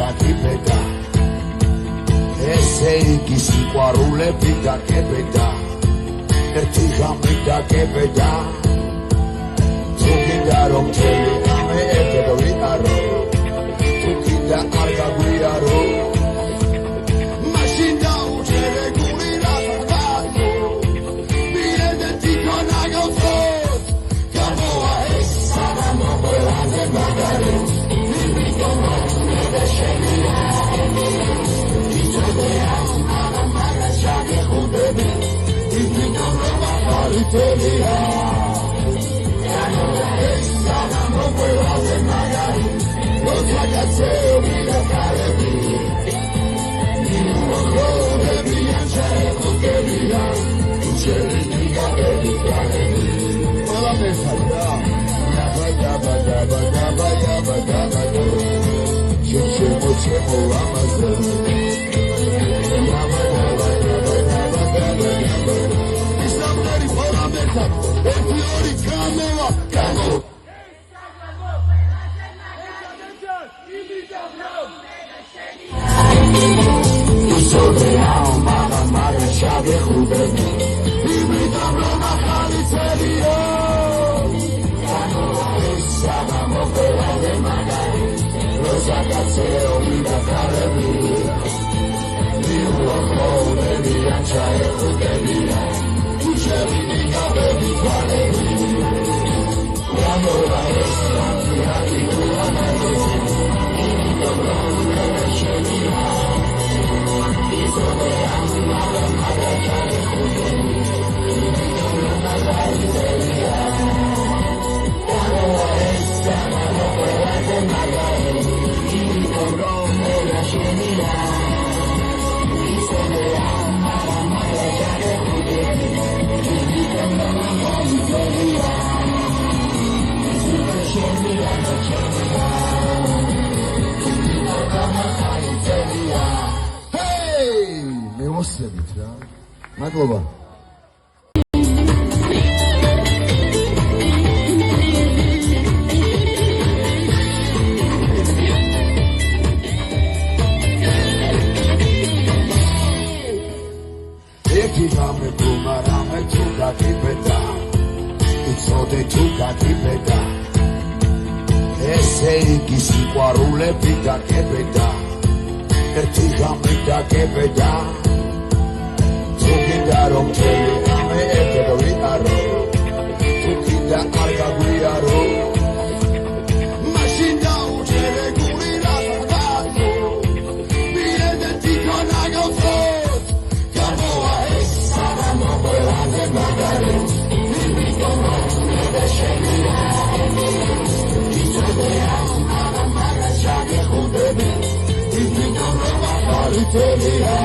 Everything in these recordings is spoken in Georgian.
გაგიბედა ესე იგი სიყვარულები გაგებედა ერთი ღამე გაგებედა თუ გინდა რომ მთელი ღამე ერთად ვიყარო თუ გინდა არ გაგვიარო მაშინ დაუჯერე გული რაღაცა მირედა თვითონ აგავწოთ გამოვა ეს საღამო ყველაზე მაგარი იმიტომ რომ მე შეგია მადლობა ერთი ღამე გუმარამე თუ გაგიბედა იცოდე თუ გაგიბედა ესე იგი სიყვარულები გაგებედა ერთი ღამე გაგებედა თუ გინდა რომ მთელი ღამე ერთად ვიყარო თუ გინდა არ გაგვიარო მაშინ დაუჯერე გული რაღაცა მირედა თვითონ აგავწოთ გამოვა ეს საღამო ყველაზე მაგარი იმიტომ რომ მე შეგია იცოდე ამ მაგას შეგეხუდები იმიტომ რომ ახალი თელია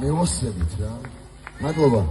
მემოსებით რა. მადლობა.